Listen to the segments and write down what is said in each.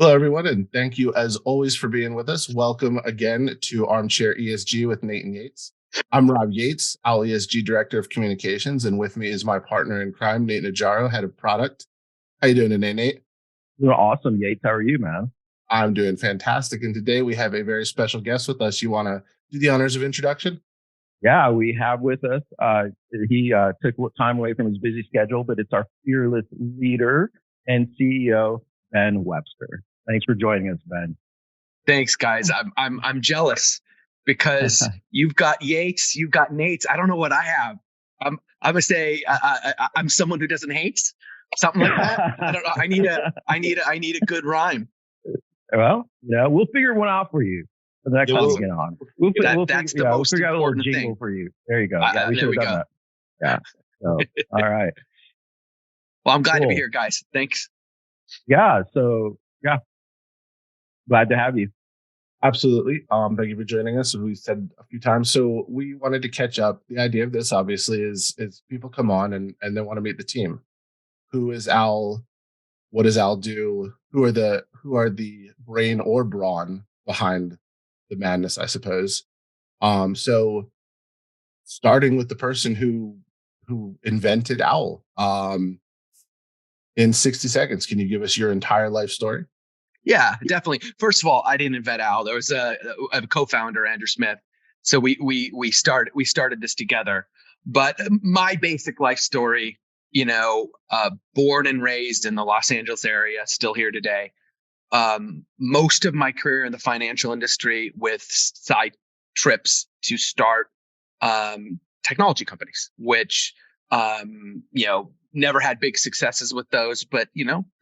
Hello, everyone, and thank you as always for being with us. Welcome again to Armchair ESG with Nate and Yates. I'm Rob Yates, Owl ESG Director of Communications, and with me is my partner in crime, Nate Najaro, Head of Product. How you doing today, Nate? Doing awesome, Yates. How are you, man? I'm doing fantastic, and today we have a very special guest with us. You want to do the honors of introduction? Yeah, we have with us. He took time away from his busy schedule, but it's our fearless leader and CEO, Ben Webster. Thanks for joining us, Ben. Thanks, guys. I'm jealous because you've got Yates, you've got Nates. I don't know what I have. I'm gonna say I'm someone who doesn't hate, something like that. I don't know. I need a good rhyme. Well, yeah, we'll figure one out for you for the next time we get on. That's the most figure out a little important jingle thing for you. There you go. Yeah, we there should we have done go. that. Yeah. So, all right. Well, I'm glad to be Cool. here, guys. Thanks. Yeah. So, yeah, glad to have you. Absolutely. Thank you for joining us. We said a few times, so we wanted to catch up. The idea of this, obviously, is people come on and they want to meet the team. Who is Al? What does Al do? Who are the brain or brawn behind the madness, I suppose. So starting with the person who invented Owl. In 60 seconds, can you give us your entire life story? Yeah, definitely. First of all, I didn't invent Al. There was a co-founder, Andrew Smith. So we started this together. But my basic life story, born and raised in the Los Angeles area, still here today. Most of my career in the financial industry with side trips to start technology companies, which never had big successes with those, but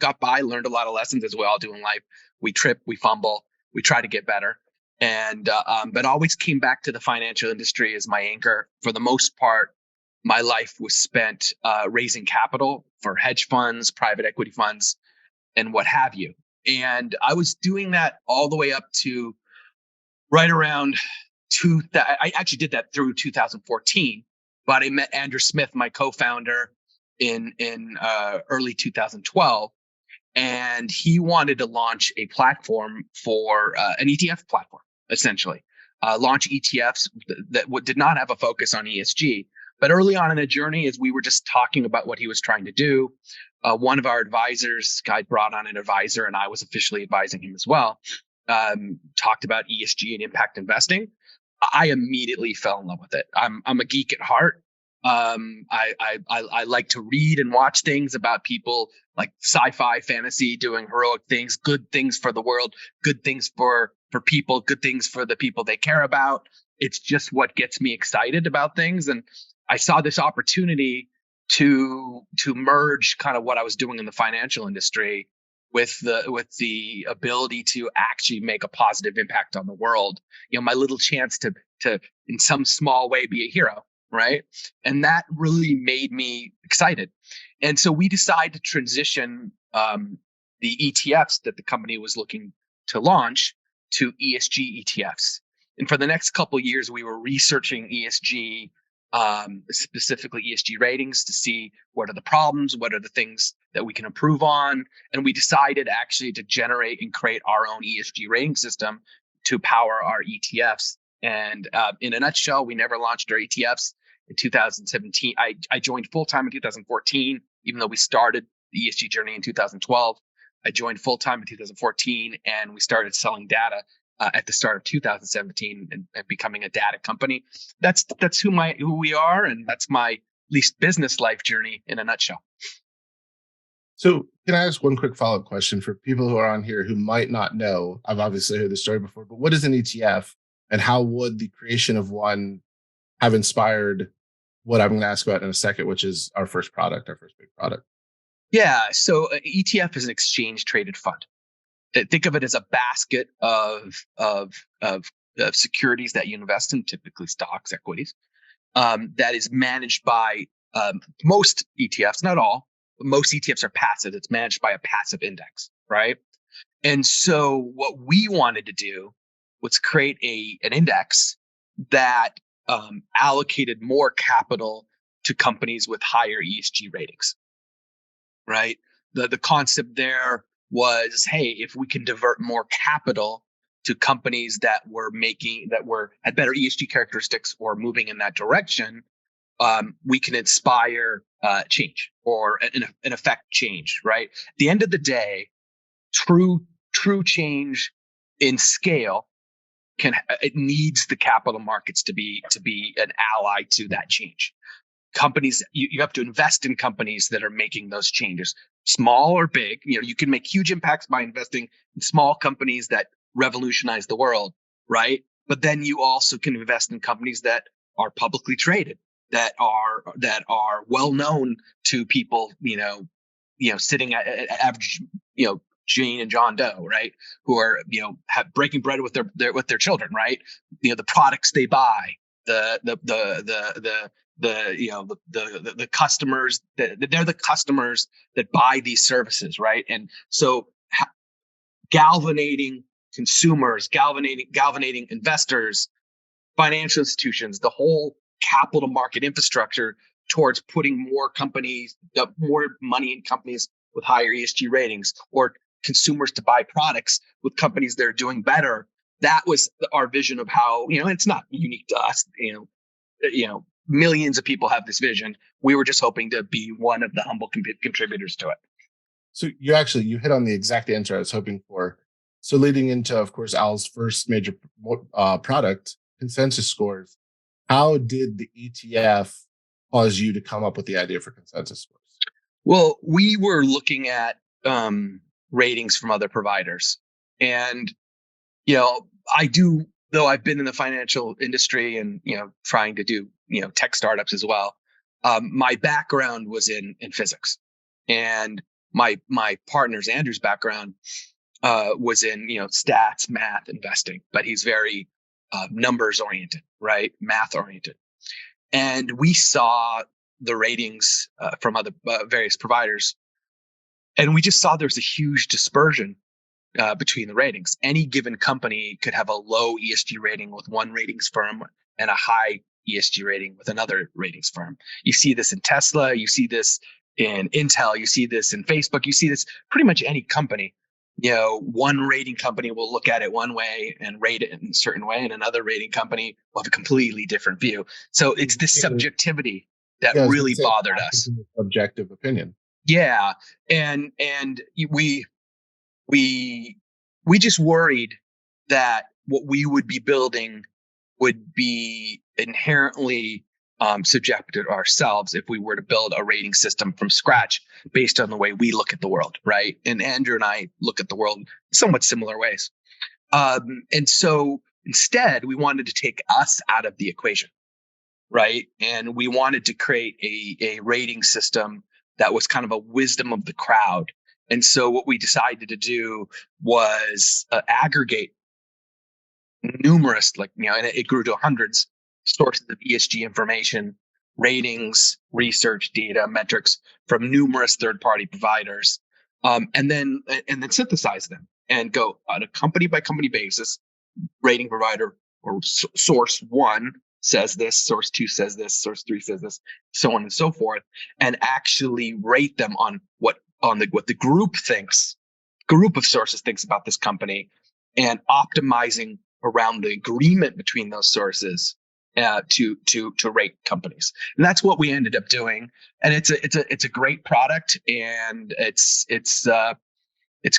got by, learned a lot of lessons as we all do in life. We trip, we fumble, we try to get better, and but always came back to the financial industry as my anchor. For the most part, my life was spent raising capital for hedge funds, private equity funds, and what have you. And I was doing that all the way up to right around I actually did that through 2014, but I met Andrew Smith, my co-founder, in early 2012, and he wanted to launch a platform for an ETF platform, essentially, launch ETFs that did not have a focus on ESG. But early on in the journey, as we were just talking about what he was trying to do, one of our advisors, guy brought on an advisor, and I was officially advising him as well, talked about ESG and impact investing. I immediately fell in love with it. I'm a geek at heart. I like to read and watch things about people like sci-fi, fantasy, doing heroic things, good things for the world, good things for people, good things for the people they care about. It's just what gets me excited about things, and I saw this opportunity to merge kind of what I was doing in the financial industry with the ability to actually make a positive impact on the world. My little chance to in some small way be a hero, right? And that really made me excited. And so we decided to transition the ETFs that the company was looking to launch to ESG ETFs. And for the next couple of years, we were researching ESG, specifically ESG ratings, to see what are the problems, what are the things that we can improve on. And we decided actually to generate and create our own ESG rating system to power our ETFs. And in a nutshell, we never launched our ETFs in 2017. I joined full-time in 2014, even though we started the ESG journey in 2012. I joined full-time in 2014, and we started selling data at the start of 2017 and becoming a data company. That's who we are, and that's my least business life journey in a nutshell. So, can I ask one quick follow-up question for people who are on here who might not know? I've obviously heard the story before, but what is an ETF, and how would the creation of one have inspired what I'm going to ask about in a second, which is our first big product? Yeah, so ETF is an exchange traded fund. Think of it as a basket of securities that you invest in, typically stocks, equities, that is managed by most ETFs, not all, but most ETFs are passive. It's managed by a passive index, right? And so what we wanted to do was create an index that allocated more capital to companies with higher ESG ratings, right? The concept there was, hey, if we can divert more capital to companies that had better ESG characteristics or moving in that direction, we can inspire change or in effect change. Right. At the end of the day, true change in scale it needs the capital markets to be an ally to that change. Companies, you have to invest in companies that are making those changes, small or big. You can make huge impacts by investing in small companies that revolutionize the world, right? But then you also can invest in companies that are publicly traded, that are well known to people, sitting at average, Jane and John Doe, right? Who are, breaking bread with their children, right? The products they buy, the customers that they're the customers that buy these services, right? And so galvanizing consumers, galvanizing investors, financial institutions, the whole capital market infrastructure towards putting more money in companies with higher ESG ratings, or consumers to buy products with companies that are doing better. That was our vision of how, it's not unique to us, millions of people have this vision. We were just hoping to be one of the humble contributors to it. So you hit on the exact answer I was hoping for. So leading into, of course, Al's first major product, consensus scores, how did the ETF cause you to come up with the idea for consensus scores? Well, we were looking at ratings from other providers. And, though I've been in the financial industry and, trying to do, tech startups as well. My background was in physics, and my partner's Andrew's background was in, stats, math, investing, but he's very numbers oriented, right? Math oriented. And we saw the ratings from other various providers, and we just saw there's a huge dispersion between the ratings. Any given company could have a low ESG rating with one ratings firm and a high ESG rating with another ratings firm. You see this in Tesla, you see this in Intel, you see this in Facebook, you see this pretty much any company. One rating company will look at it one way and rate it in a certain way, and another rating company will have a completely different view. So it's this subjectivity that really bothered us. Subjective opinion. Yeah, and we just worried that what we would be building would be inherently subjected ourselves if we were to build a rating system from scratch based on the way we look at the world, right? And Andrew and I look at the world in somewhat similar ways. And so instead, we wanted to take us out of the equation, right? And we wanted to create a rating system that was kind of a wisdom of the crowd. And so what we decided to do was aggregate numerous, and it grew to hundreds sources of ESG information, ratings, research, data, metrics from numerous third-party providers, and then synthesize them and go on a company by company basis. Rating provider or source one says this, source two says this, source three says this, so on and so forth, and actually rate them on what the group of sources thinks about this company, and optimizing around the agreement between those sources to rate companies. And that's what we ended up doing. And it's a great product, and it's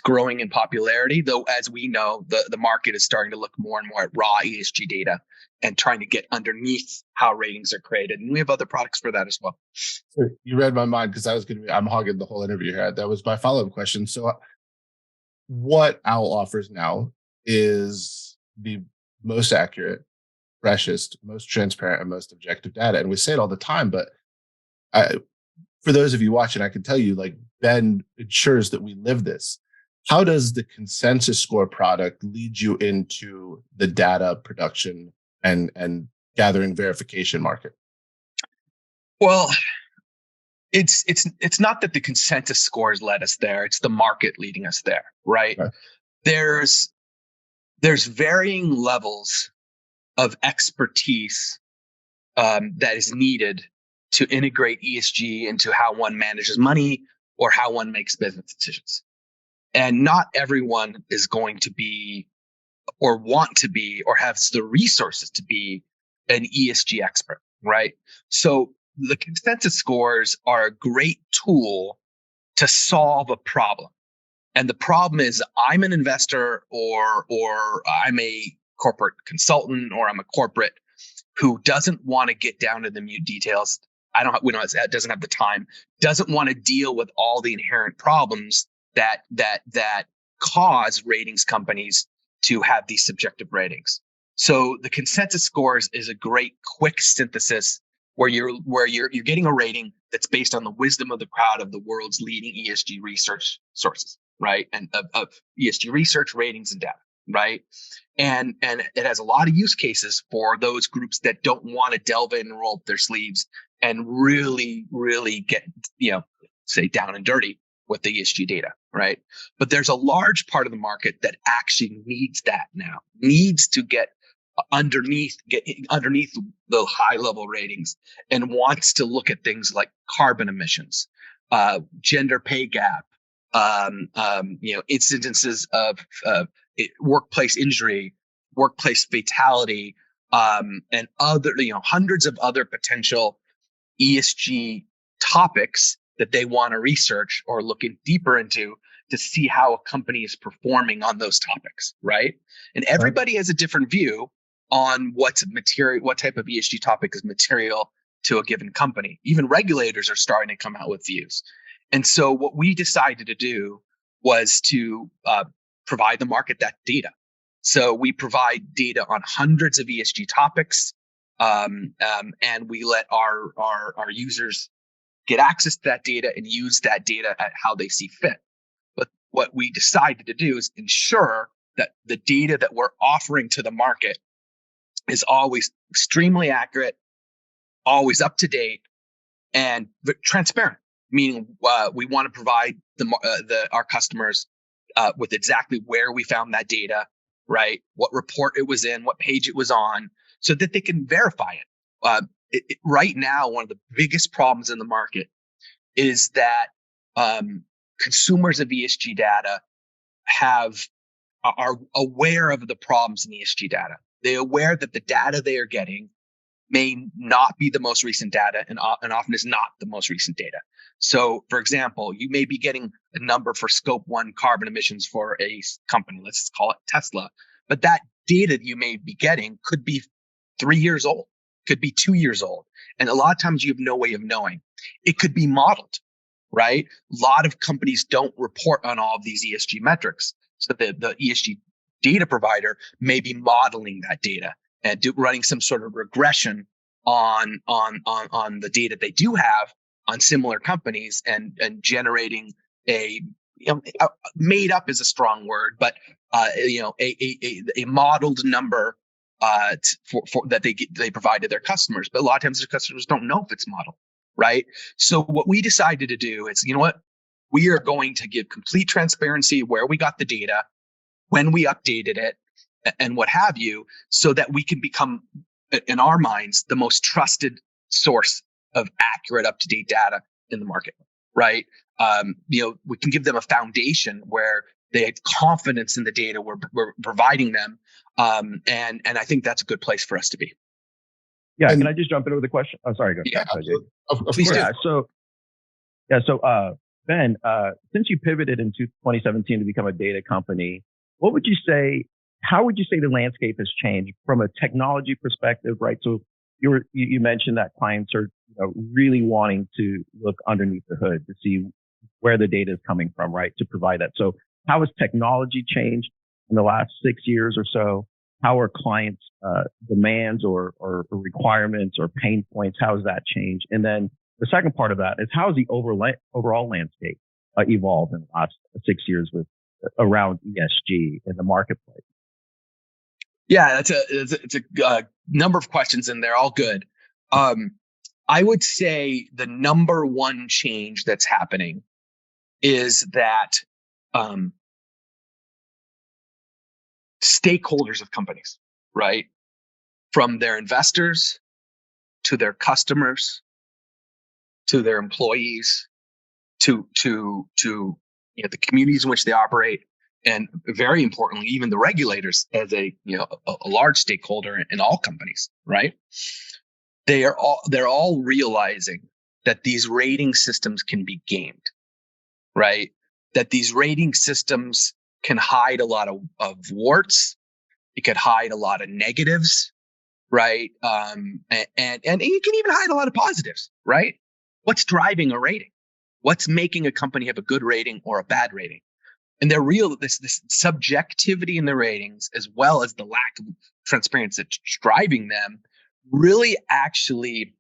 growing in popularity, though, as we know, the market is starting to look more and more at raw ESG data and trying to get underneath how ratings are created. And we have other products for that as well. So you read my mind, because I'm hogging the whole interview here. That was my follow-up question. So what OWL offers now is the most accurate, freshest, most transparent, and most objective data. And we say it all the time, but for those of you watching, I can tell you, Ben ensures that we live this. How does the consensus score product lead you into the data production and gathering verification market? Well, it's not that the consensus scores led us there. It's the market leading us there, right? Okay. There's varying levels of expertise that is needed to integrate ESG into how one manages money or how one makes business decisions. And not everyone is going to be or want to be or has the resources to be an ESG expert, right? So the consensus scores are a great tool to solve a problem. And the problem is I'm an investor or I'm a corporate consultant or I'm a corporate who doesn't want to get down to the minute details. We don't doesn't have the time, doesn't want to deal with all the inherent problems that cause ratings companies to have these subjective ratings. So the consensus scores is a great quick synthesis where you're getting a rating that's based on the wisdom of the crowd of the world's leading ESG research sources, right? And of ESG research, ratings, and data, right? And it has a lot of use cases for those groups that don't want to delve in and roll up their sleeves and really get, say down and dirty with the ESG data, right? But there's a large part of the market that actually needs that now, needs to get underneath the high level ratings and wants to look at things like carbon emissions, gender pay gap, incidences of workplace injury, workplace fatality, and other, hundreds of other potential ESG topics that they want to research or look deeper into to see how a company is performing on those topics, right? And everybody has a different view on what type of ESG topic is material to a given company. Even regulators are starting to come out with views. And so what we decided to do was to provide the market that data. So we provide data on hundreds of ESG topics, and we let our users get access to that data and use that data at how they see fit. But what we decided to do is ensure that the data that we're offering to the market is always extremely accurate, always up to date, and transparent. Meaning, we want to provide our customers with exactly where we found that data, right? What report it was in, what page it was on, so that they can verify it. Right now, one of the biggest problems in the market is that consumers of ESG data are aware of the problems in ESG data. They're aware that the data they are getting may not be the most recent data and often is not the most recent data. So, for example, you may be getting a number for scope 1 carbon emissions for a company, let's call it Tesla, but that data you may be getting could be 3 years old, could be 2 years old. And a lot of times you have no way of knowing. It could be modeled, right? A lot of companies don't report on all of these ESG metrics. So the ESG data provider may be modeling that data and running some sort of regression on the data they do have on similar companies and generating a made up is a strong word, but a modeled number for that they provide to their customers. But a lot of times their customers don't know if it's modeled, right? So what we decided to do is, we are going to give complete transparency where we got the data, when we updated it, and what have you, so that we can become, in our minds, the most trusted source of accurate, up-to-date data in the market, right? We can give them a foundation where they have confidence in the data we're providing them, and I think that's a good place for us to be. Yeah, can I just jump in with a question? Oh, sorry, go. Yeah, of course. Yeah, so Ben, since you pivoted in 2017 to become a data company, how would you say the landscape has changed from a technology perspective, right? So you mentioned that clients are really wanting to look underneath the hood to see where the data is coming from, right? To provide that. So how has technology changed in the last 6 years or so? How are clients' demands or requirements or pain points? How has that changed? And then the second part of that is how has the overall landscape evolved in the last 6 years around ESG in the marketplace? Yeah, it's a number of questions in there, all good. I would say the number one change that's happening is that stakeholders of companies, right, from their investors to their customers to their employees to the communities in which they operate, and very importantly, even the regulators as a large stakeholder in all companies, right? They're all realizing that these rating systems can be gamed, right? That these rating systems can hide a lot of warts. It could hide a lot of negatives, right? And you can even hide a lot of positives, right? What's driving a rating? What's making a company have a good rating or a bad rating? And they're this subjectivity in the ratings, as well as the lack of transparency that's driving them, really actually,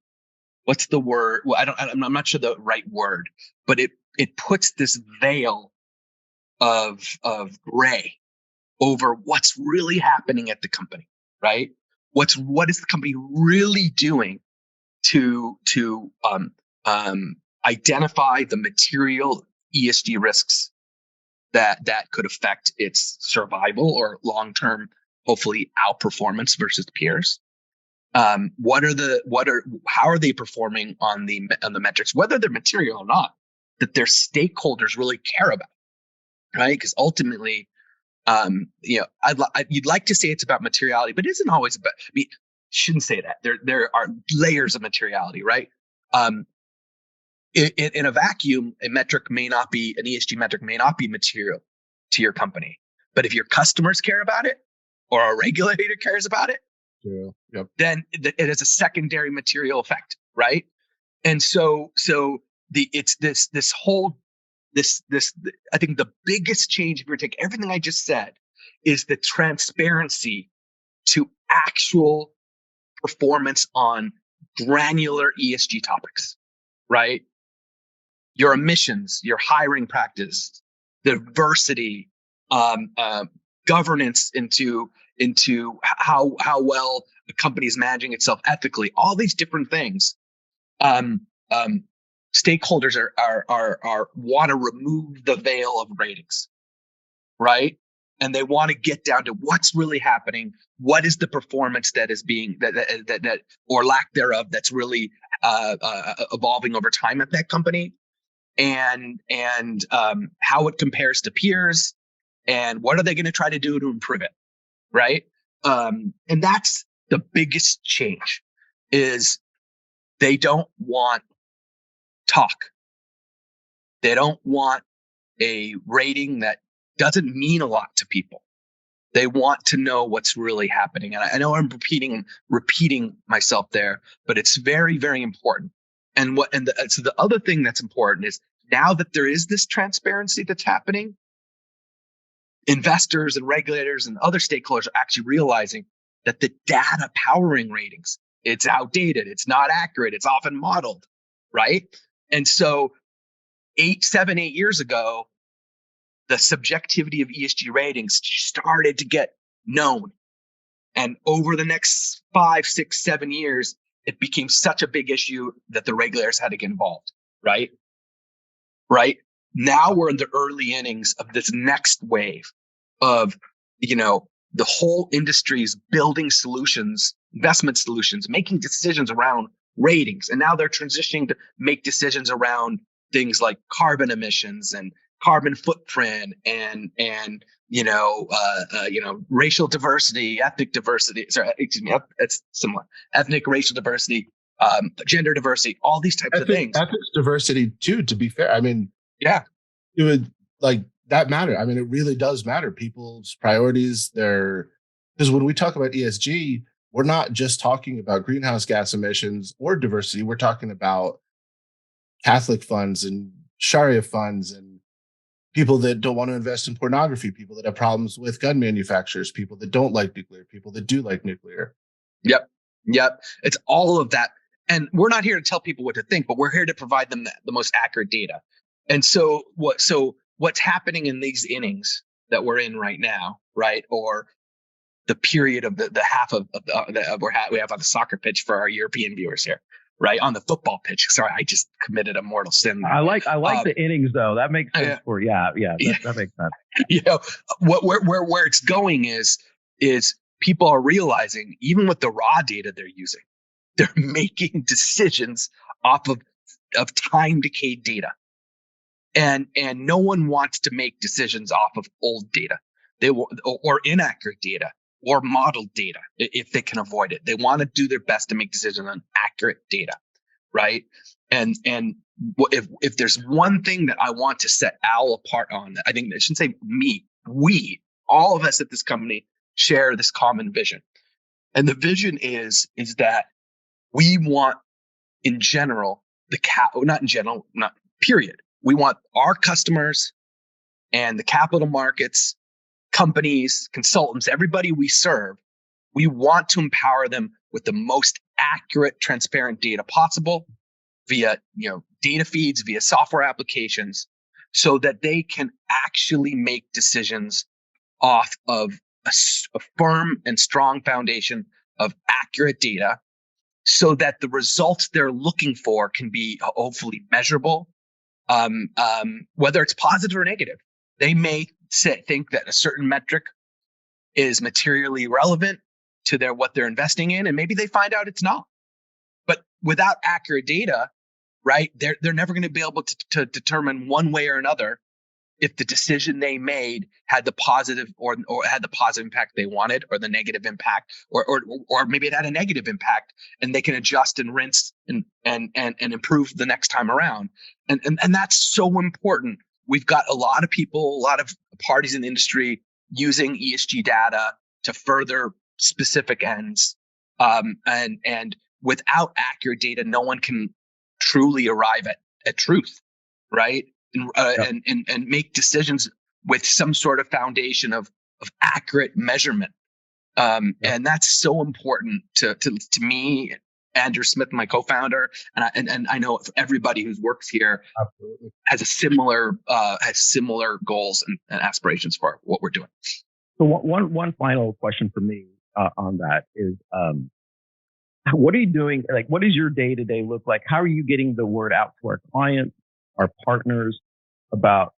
what's the word? Well, I'm not sure the right word, but it puts this veil of gray over what's really happening at the company, right? What is the company really doing to identify the material ESG risks that could affect its survival or long-term, hopefully, outperformance versus peers? How are they performing on the metrics, whether they're material or not, that their stakeholders really care about, right? Because ultimately, you'd like to say it's about materiality, but it isn't always about. I mean, shouldn't say that. There are layers of materiality, right? In a vacuum, an ESG metric may not be material to your company, but if your customers care about it, or a regulator cares about it, then it has a secondary material effect, right? And so it's this whole. I think the biggest change, if you take everything I just said, is the transparency to actual performance on granular ESG topics, right? Your emissions, your hiring practice, diversity, governance into how well a company is managing itself ethically, all these different things. Stakeholders are want to remove the veil of ratings, right? And they want to get down to what's really happening. What is the performance that is being that or lack thereof that's really evolving over time at that company, and how it compares to peers, and what are they going to try to do to improve it, right? And that's the biggest change. Is they don't want talk. They don't want a rating that doesn't mean a lot to people. They want to know what's really happening. And I know I'm repeating myself there, but it's very, very important. And so the other thing that's important is, now that there is this transparency that's happening, investors and regulators and other stakeholders are actually realizing that the data powering ratings, it's outdated, it's not accurate, it's often modeled, right? And so 8 years ago, the subjectivity of ESG ratings started to get known. And over the next 5, 6, 7 years, it became such a big issue that the regulators had to get involved, right? Right? Now we're in the early innings of this next wave of, the whole industry's building solutions, investment solutions, making decisions around ratings. And now they're transitioning to make decisions around things like carbon emissions and carbon footprint and racial diversity, ethnic diversity. Sorry, excuse me, it's similar. Ethnic, racial diversity, gender diversity, all these types of things. Ethics diversity too, to be fair. I mean, yeah, it would that matter. I mean, it really does matter. People's priorities, because when we talk about ESG, we're not just talking about greenhouse gas emissions or diversity. We're talking about Catholic funds and Sharia funds and people that don't want to invest in pornography, people that have problems with gun manufacturers, people that don't like nuclear, people that do like nuclear. Yep. It's all of that. And we're not here to tell people what to think, but we're here to provide them the most accurate data. And so what's happening in these innings that we're in right now, right? Or the period of the half of we have on the soccer pitch for our European viewers here, right? On the football pitch. Sorry, I just committed a mortal sin there. I like the innings though. That makes sense. That makes sense. Where it's going is people are realizing, even with the raw data they're using, they're making decisions off of time decayed data. and no one wants to make decisions off of old data. Or inaccurate data or modeled data if they can avoid it. They want to do their best to make decisions on accurate data, right? And if there's one thing that I want to set Al apart on, I think I shouldn't say me, we, all of us at this company share this common vision. And the vision is that we want, in general, not in general, not period. We want our customers and the capital markets, companies, consultants, everybody we serve, we want to empower them with the most accurate, transparent data possible via, data feeds, via software applications, so that they can actually make decisions off of a firm and strong foundation of accurate data, so that the results they're looking for can be hopefully measurable, whether it's positive or negative. They may think that a certain metric is materially relevant to what they're investing in, and maybe they find out it's not. But without accurate data, right, they're never going to be able to determine one way or another if the decision they made had the positive or had the positive impact they wanted, or the negative impact, or maybe it had a negative impact, and they can adjust and rinse and improve the next time around. And that's so important. We've got a lot of people, a lot of parties in the industry using ESG data to further specific ends. And without accurate data, no one can truly arrive at truth, right? And make decisions with some sort of foundation of accurate measurement. And that's so important to me, Andrew Smith, my co-founder, and I know everybody who works here Absolutely. has similar goals and aspirations for what we're doing. So one final question for me on that is, what are you doing? Like, what does your day-to-day look like? How are you getting the word out to our clients, our partners, about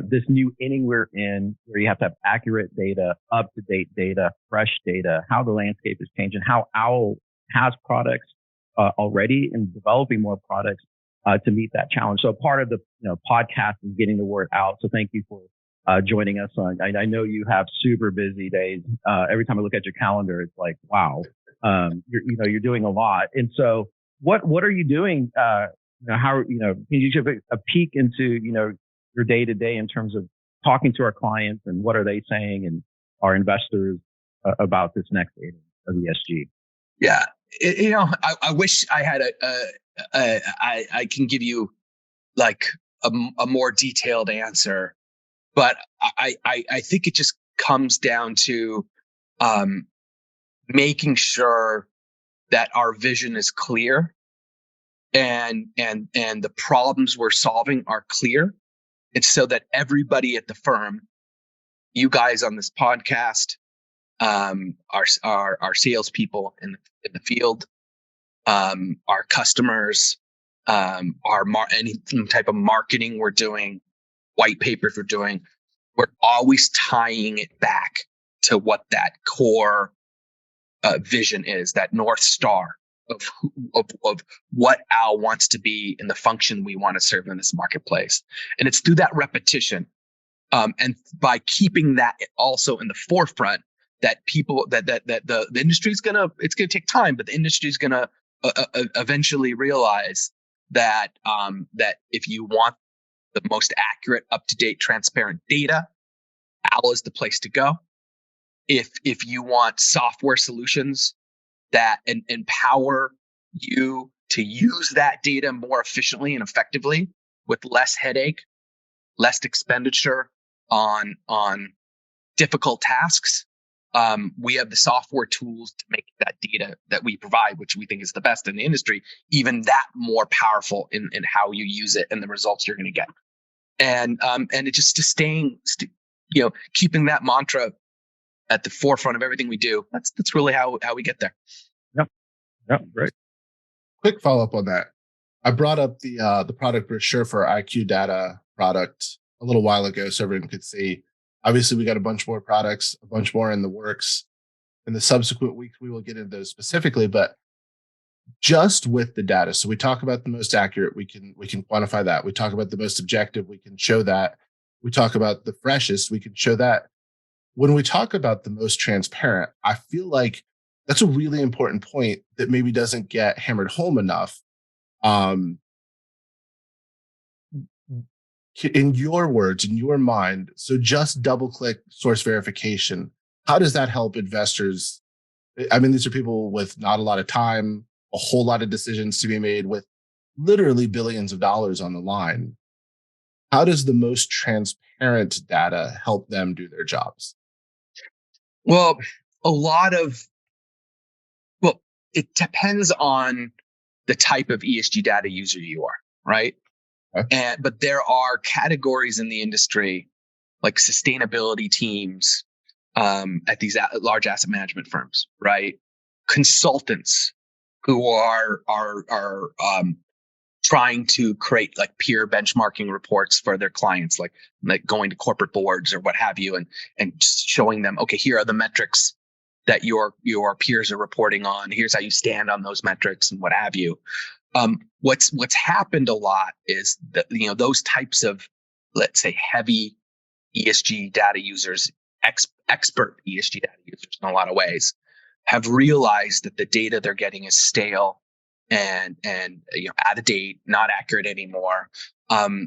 this new inning we're in, where you have to have accurate data, up-to-date data, fresh data, how the landscape is changing, how Owl has products already and developing more products to meet that challenge. So part of the podcast is getting the word out. So thank you for joining us on. I know you have super busy days. Every time I look at your calendar, it's like, wow, you're doing a lot. And so what are you doing? How can you give a peek into your day to day in terms of talking to our clients, and what are they saying, and our investors about this next inning of ESG? Yeah, I wish I had I can give you like a more detailed answer, but I think it just comes down to making sure that our vision is clear, and the problems we're solving are clear. It's so that everybody at the firm, you guys on this podcast, our salespeople in the field, our customers, any type of marketing we're doing, white papers we're doing, we're always tying it back to what that core vision is, that North Star of what Al wants to be in the function we want to serve in this marketplace. And it's through that repetition, and by keeping that also in the forefront, that people that the industry is it's gonna take time, but the industry is gonna eventually realize that if you want the most accurate, up-to-date, transparent data, Al is the place to go. If you want software solutions that empower you to use that data more efficiently and effectively with less headache, less expenditure on difficult tasks, we have the software tools to make that data that we provide, which we think is the best in the industry, even that more powerful in how you use it and the results you're going to get. And it just keeping that mantra at the forefront of everything we do. That's really how we get there. Yep, great. Quick follow up on that. I brought up the product brochure for our IQ data product a little while ago, so everyone could see. Obviously, we got a bunch more products, a bunch more in the works. In the subsequent weeks, we will get into those specifically. But just with the data. So we talk about the most accurate, we can quantify that. We talk about the most objective, we can show that. We talk about the freshest, we can show that. When we talk about the most transparent, I feel like that's a really important point that maybe doesn't get hammered home enough. Um, in your words, in your mind, so just double click source verification. How does that help investors? I mean, these are people with not a lot of time, a whole lot of decisions to be made with literally billions of dollars on the line. How does the most transparent data help them do their jobs? Well, a lot of, well, it depends on the type of ESG data user you are, right? Okay. But there are categories in the industry like sustainability teams at these large asset management firms, right? Consultants who are trying to create like peer benchmarking reports for their clients, like going to corporate boards or what have you, and showing them, okay, here are the metrics that your peers are reporting on. Here's how you stand on those metrics and what have you. What's happened a lot is that those types of, let's say, heavy ESG data users, expert ESG data users in a lot of ways, have realized that the data they're getting is stale and out of date, not accurate anymore.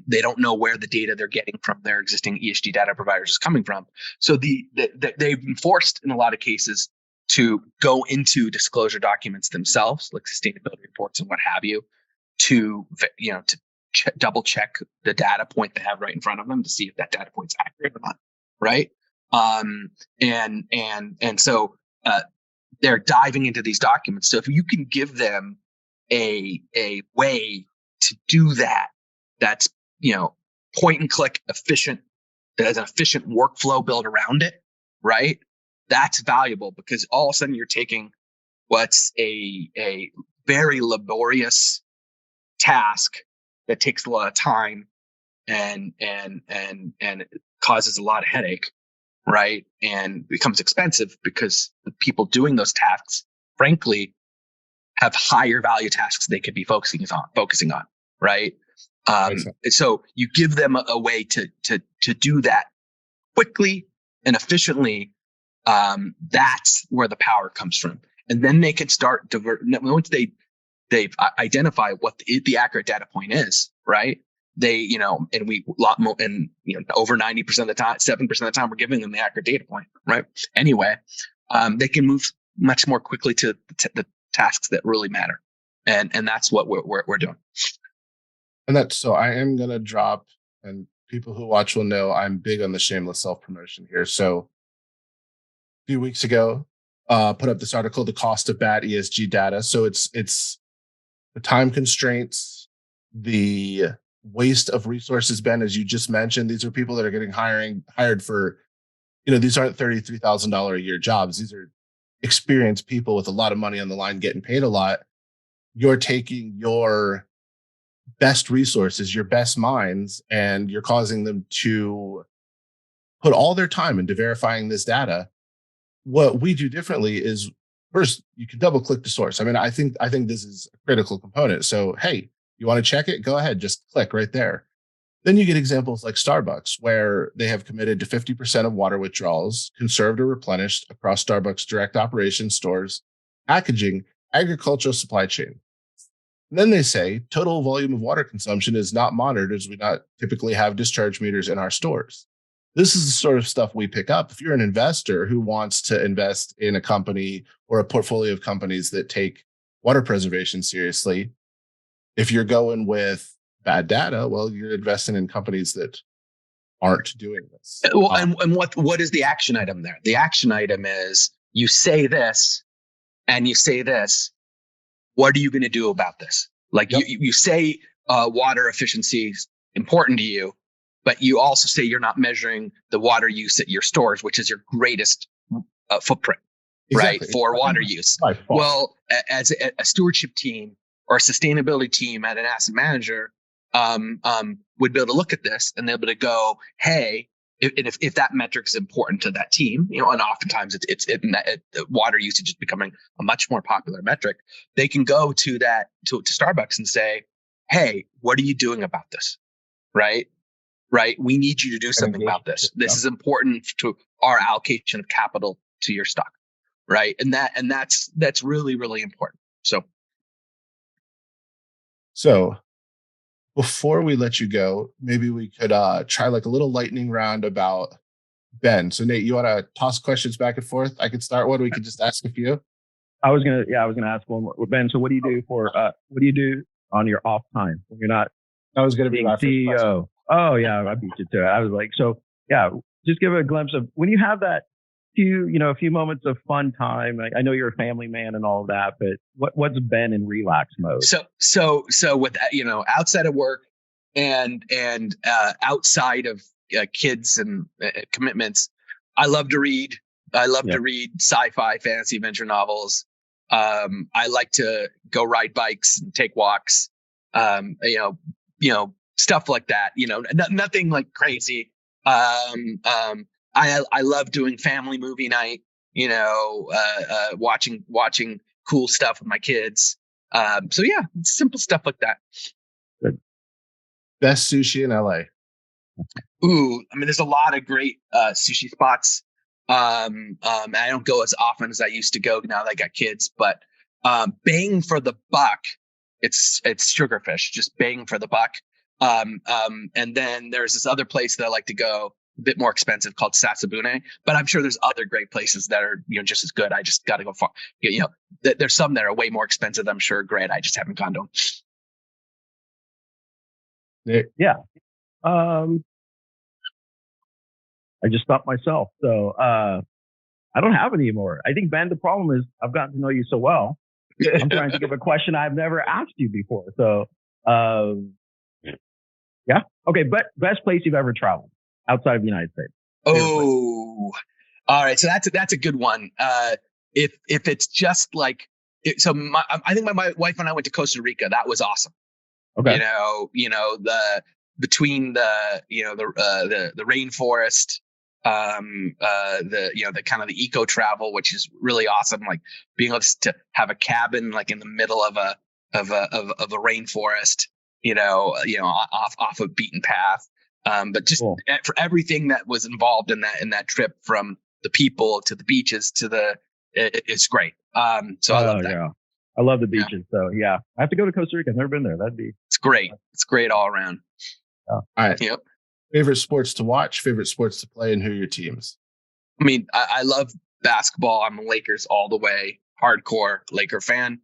They don't know where the data they're getting from their existing ESG data providers is coming from. So they've been forced in a lot of cases to go into disclosure documents themselves, like sustainability reports and what have you, to double check the data point they have right in front of them to see if that data point's accurate or not, right? So they're diving into these documents. So if you can give them a way to do that, that's point and click efficient, that has an efficient workflow built around it, right? That's valuable, because all of a sudden you're taking what's a very laborious task that takes a lot of time and it causes a lot of headache, right? And becomes expensive because the people doing those tasks, frankly, have higher value tasks they could be focusing on, right? So you give them a way to do that quickly and efficiently. That's where the power comes from, and then they can start once they've identified what the accurate data point is, right? And we lot more, and over 90% of the time, 7% of the time, we're giving them the accurate data point, right? Anyway, they can move much more quickly to the tasks that really matter, and that's what we're doing. And that's so I am gonna drop, and people who watch will know I'm big on the shameless self promotion here. So a few weeks ago, put up this article, "The Cost of Bad ESG Data." So it's the time constraints, the waste of resources, Ben, as you just mentioned. These are people that are getting hired for, these aren't $33,000 a year jobs. These are experienced people with a lot of money on the line getting paid a lot. You're taking your best resources, your best minds, and you're causing them to put all their time into verifying this data. What we do differently is, first, you can double click the source. I mean, I think this is a critical component. So, hey, you want to check it? Go ahead, just click right there. Then you get examples like Starbucks, where they have committed to 50% of water withdrawals conserved or replenished across Starbucks direct operation stores, packaging, agricultural supply chain. And then they say total volume of water consumption is not monitored, as we not typically have discharge meters in our stores. This is the sort of stuff we pick up. If you're an investor who wants to invest in a company or a portfolio of companies that take water preservation seriously, if you're going with bad data, well, you're investing in companies that aren't doing this. Well, and what is the action item there? The action item is, you say this and you say this. What are you going to do about this? Like, yep. you say water efficiency is important to you, but you also say you're not measuring the water use at your stores, which is your greatest footprint, exactly, right, for water use. Well, as a stewardship team or a sustainability team at an asset manager would be able to look at this and they'll be able to go, hey, if that metric is important to that team, you know, and oftentimes water usage is becoming a much more popular metric, they can go to Starbucks and say, hey, what are you doing about this? Right. We need you to do something about this. This is important to our allocation of capital to your stock. Right. And that's really, really important. So before we let you go, maybe we could try like a little lightning round about Ben. So Nate, you want to toss questions back and forth? I could start one. We could just ask a few. I was gonna ask one more. Ben, so what do you do on your off time when you're not That was going to be my CEO? Oh yeah, I beat you to it. I was like, so yeah, just give a glimpse of when you have that a few moments of fun time. I know you're a family man and all of that, but what's Ben in relax mode? So with outside of work and outside of kids and commitments, I love to read. I love to read sci-fi, fantasy, adventure novels. I like to go ride bikes and take walks. Stuff like that. Nothing like crazy. I love doing family movie night. Watching cool stuff with my kids. So yeah, simple stuff like that. Good. Best sushi in LA. Ooh, I mean, there's a lot of great sushi spots. I don't go as often as I used to go now that I got kids, but bang for the buck, it's Sugarfish, just bang for the buck. And then there's this other place that I like to go, a bit more expensive, called Sasabune, but I'm sure there's other great places that are just as good. I just got to go far. There's some that are way more expensive. I'm sure great. I just haven't gone to them. Yeah. I just stopped myself. So I don't have any more. I think, Ben, the problem is I've gotten to know you so well. I'm trying to think of a question I've never asked you before. So yeah. Okay. But best place you've ever traveled outside of the United States? Oh, all right. So that's a good one. If it's just like, I think my wife and I went to Costa Rica. That was awesome. Okay. Between the rainforest, the kind of the eco travel, which is really awesome. Like being able to have a cabin like in the middle of a rainforest, off a beaten path. But just cool. For everything that was involved in that trip, from the people to the beaches to it's great. So I love that. Yeah. I love the beaches. Yeah. So yeah, I have to go to Costa Rica. I've never been there. It's great. It's great all around. All right. Yep. Favorite sports to watch, favorite sports to play, and who are your teams? I mean, I love basketball. I'm a Lakers all the way, hardcore Laker fan.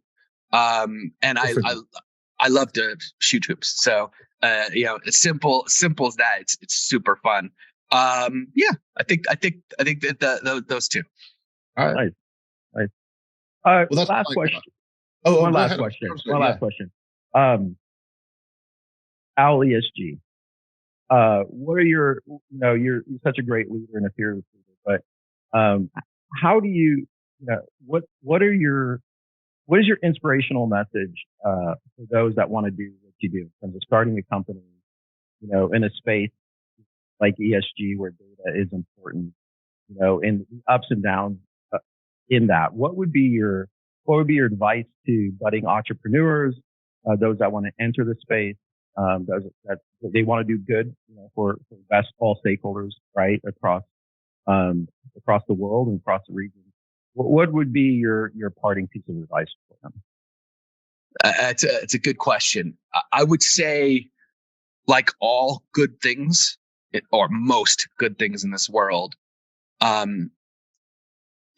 And I love to shoot hoops. So, it's simple as that. It's super fun. Yeah, I think that those two. All right. Nice. Well, last question. One last question. Last question. Owl ESG. What are your, you're such a great leader and a fearless leader, but how do you, what is your inspirational message for those that want to do what you do in terms of starting a company, in a space like ESG where data is important, and the ups and downs in that? What would be your advice to budding entrepreneurs, those that want to enter the space? That they want to do good, for best all stakeholders, right, across the world and across the region. What would be your parting piece of advice for them? It's a good question. I would say, like all good things, or most good things in this world, there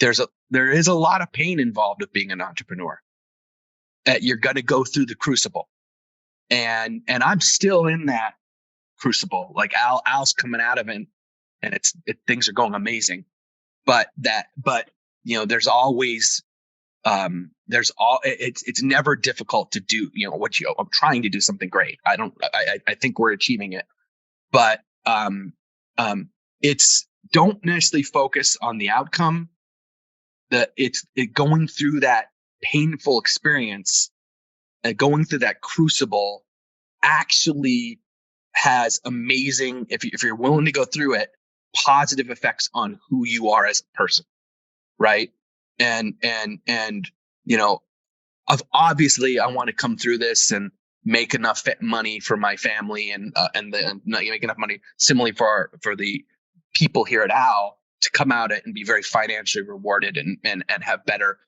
is a lot of pain involved with being an entrepreneur. You're going to go through the crucible. And I'm still in that crucible. Like Al's coming out of it, and things are going amazing. But there's always it's never difficult to do. I'm trying to do something great. I think we're achieving it, but it's don't necessarily focus on the outcome. It's going through that painful experience. And going through that crucible actually has amazing, if you're willing to go through it, positive effects on who you are as a person, right? And you know, obviously I want to come through this and make enough money for my family and make enough money similarly for the people here at Al to come out and be very financially rewarded and have better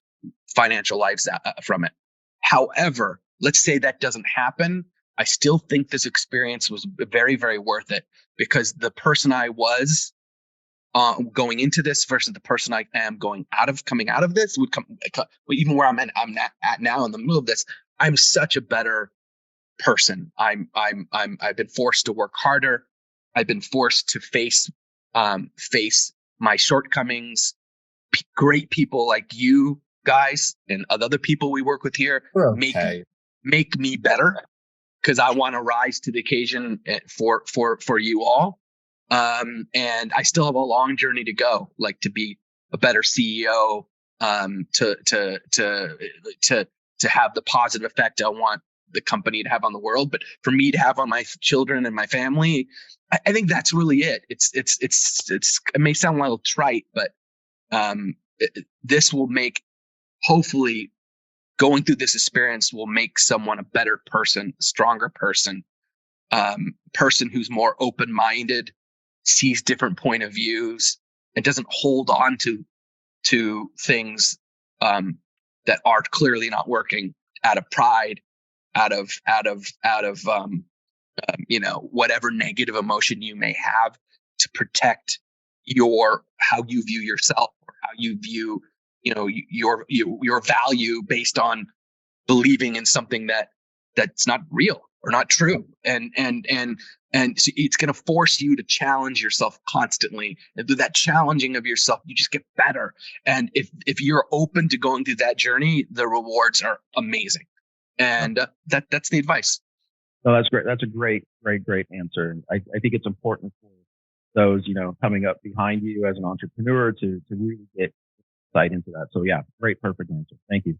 financial lives from it. However, let's say that doesn't happen. I still think this experience was very, very worth it, because the person I was going into this versus the person I am coming out of this would come, even where I'm at now in the middle of this, I'm such a better person. I've been forced to work harder. I've been forced to face my shortcomings. Great people like you guys and other people we work with here make me better, because I want to rise to the occasion for you all. And I still have a long journey to go, like to be a better CEO, to have the positive effect I want the company to have on the world, but for me to have on my children and my family. I think that's really it. It may sound a little trite, but this will make, hopefully, going through this experience will make someone a better person, a stronger person, person who's more open-minded, sees different point of views, and doesn't hold on to things that are clearly not working out of pride, out of whatever negative emotion you may have, to protect how you view yourself, or how you view your value based on believing in something that's not real or not true. And so it's going to force you to challenge yourself constantly. And through that challenging of yourself, you just get better. And if you're open to going through that journey, the rewards are amazing. And that's the advice. No, that's great. That's a great answer. And I think it's important for those, coming up behind you as an entrepreneur to really get insight into that. So yeah, perfect answer. Thank you.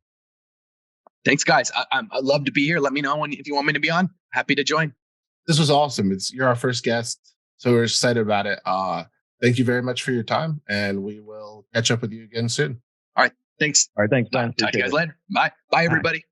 Thanks, guys. I'd love to be here. Let me know if you want me to be on. Happy to join. This was awesome. You're our first guest, so we're excited about it. Thank you very much for your time, and we will catch up with you again soon. All right. Thanks. All right. Thanks, Ben. Talk to you guys later. Bye. Bye, everybody.